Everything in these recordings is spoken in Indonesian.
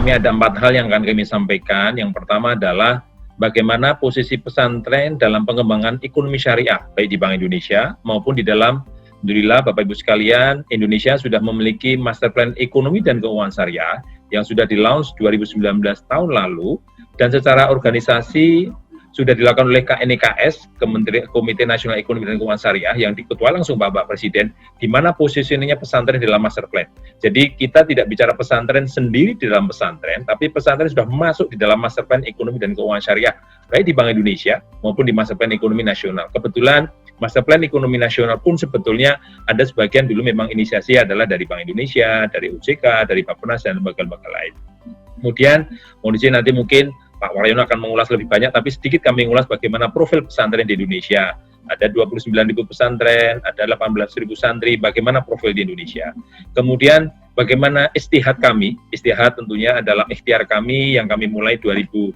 kami ada 4 hal yang akan kami sampaikan. Yang pertama adalah bagaimana posisi pesantren dalam pengembangan ekonomi syariah, baik di Bank Indonesia maupun di dalam, alhamdulillah Bapak Ibu sekalian, Indonesia sudah memiliki Master Plan Ekonomi dan Keuangan Syariah yang sudah di-launch 2019 tahun lalu, dan secara organisasi sudah dilakukan oleh KNEKS, Komite Nasional Ekonomi dan Keuangan Syariah, yang diketuai langsung Bapak Presiden, di mana posisinya pesantren dalam master plan. Jadi kita tidak bicara pesantren sendiri di dalam pesantren, tapi pesantren sudah masuk di dalam master plan ekonomi dan keuangan syariah, baik di Bank Indonesia maupun di master plan ekonomi nasional. Kebetulan master plan ekonomi nasional pun sebetulnya ada sebagian dulu memang inisiasi adalah dari Bank Indonesia, dari OJK, dari Bappenas, dan lembaga-lembaga lain. Kemudian, mohon izin nanti mungkin Pak Waryono akan mengulas lebih banyak, tapi sedikit kami mengulas bagaimana profil pesantren di Indonesia. Ada 29.000 pesantren, ada 18.000 santri, bagaimana profil di Indonesia. Kemudian bagaimana istihad kami, istihad tentunya adalah ikhtiar kami yang kami mulai 2017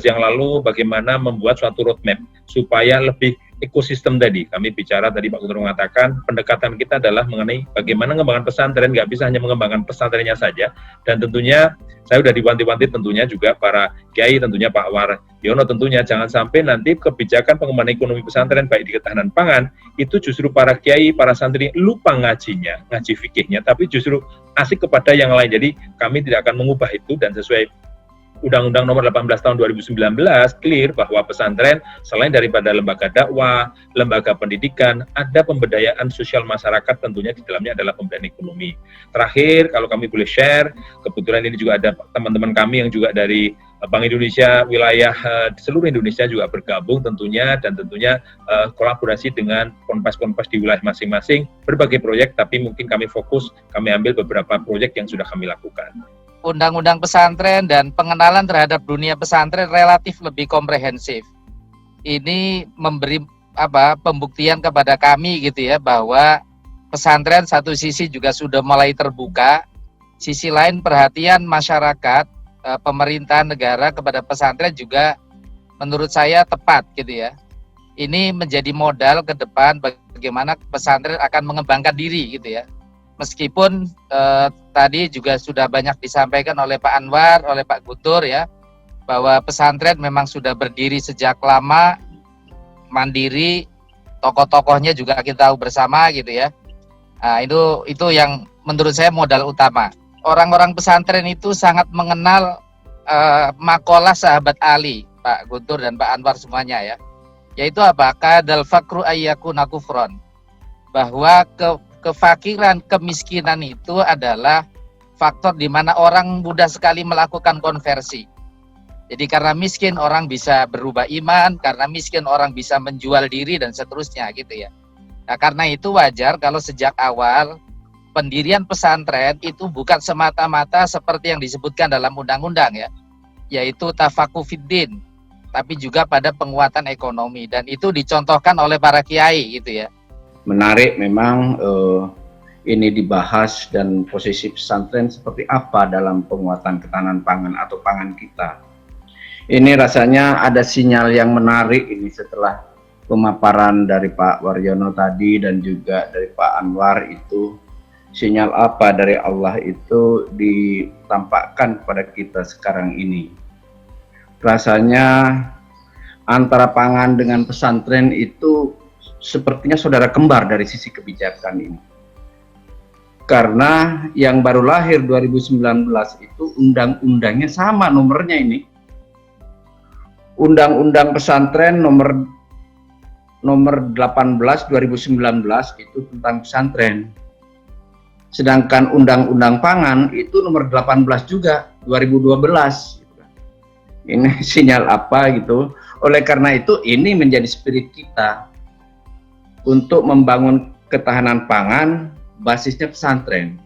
yang lalu, bagaimana membuat suatu roadmap supaya lebih ekosistem tadi. Kami bicara tadi Pak Gubernur mengatakan pendekatan kita adalah mengenai bagaimana mengembangkan pesantren, nggak bisa hanya mengembangkan pesantrennya saja, dan tentunya saya sudah diwanti-wanti tentunya juga para kiai, tentunya Pak Waryono tentunya jangan sampai nanti kebijakan pengembangan ekonomi pesantren baik di ketahanan pangan itu justru para kiai, para santri lupa ngajinya, ngaji fikihnya, tapi justru asik kepada yang lain. Jadi kami tidak akan mengubah itu, dan sesuai Undang-Undang Nomor 18 Tahun 2019 clear bahwa pesantren selain daripada lembaga dakwah, lembaga pendidikan, ada pemberdayaan sosial masyarakat, tentunya di dalamnya adalah pemberdayaan ekonomi. Terakhir, kalau kami boleh share, kebetulan ini juga ada teman-teman kami yang juga dari Bank Indonesia wilayah di seluruh Indonesia juga bergabung tentunya, dan tentunya kolaborasi dengan ponpes-ponpes di wilayah masing-masing, berbagai proyek, tapi mungkin kami fokus, kami ambil beberapa proyek yang sudah kami lakukan. Undang-undang pesantren dan pengenalan terhadap dunia pesantren relatif lebih komprehensif. Ini memberi pembuktian kepada kami gitu ya, bahwa pesantren satu sisi juga sudah mulai terbuka, sisi lain perhatian masyarakat, pemerintah negara kepada pesantren juga menurut saya tepat gitu ya. Ini menjadi modal ke depan bagaimana pesantren akan mengembangkan diri gitu ya. Meskipun tadi juga sudah banyak disampaikan oleh Pak Anwar, oleh Pak Guntur ya, bahwa pesantren memang sudah berdiri sejak lama, mandiri, tokoh-tokohnya juga kita tahu bersama gitu ya. Nah, itu yang menurut saya modal utama. Orang-orang pesantren itu sangat mengenal makalah sahabat Ali, Pak Guntur dan Pak Anwar semuanya ya. Yaitu apa? Kadal fakru ayyakuna kufron. Bahwa kefakiran, kemiskinan itu adalah faktor di mana orang mudah sekali melakukan konversi. Jadi karena miskin orang bisa berubah iman, karena miskin orang bisa menjual diri dan seterusnya gitu ya. Nah, karena itu wajar kalau sejak awal pendirian pesantren itu bukan semata-mata seperti yang disebutkan dalam undang-undang ya, yaitu tafakuh fiddin, tapi juga pada penguatan ekonomi, dan itu dicontohkan oleh para kiai gitu ya. Menarik memang ini dibahas, dan posisi pesantren seperti apa dalam penguatan ketahanan pangan atau pangan kita. Ini rasanya ada sinyal yang menarik ini setelah pemaparan dari Pak Waryono tadi dan juga dari Pak Anwar. Itu sinyal apa dari Allah itu ditampakkan kepada kita sekarang ini. Rasanya antara pangan dengan pesantren itu sepertinya saudara kembar dari sisi kebijakan ini. Karena yang baru lahir 2019 itu undang-undangnya sama nomornya ini. Undang-undang pesantren nomor 18 2019 itu tentang pesantren. Sedangkan undang-undang pangan itu nomor 18 juga 2012. Ini sinyal apa gitu. Oleh karena itu ini menjadi spirit kita untuk membangun ketahanan pangan basisnya pesantren.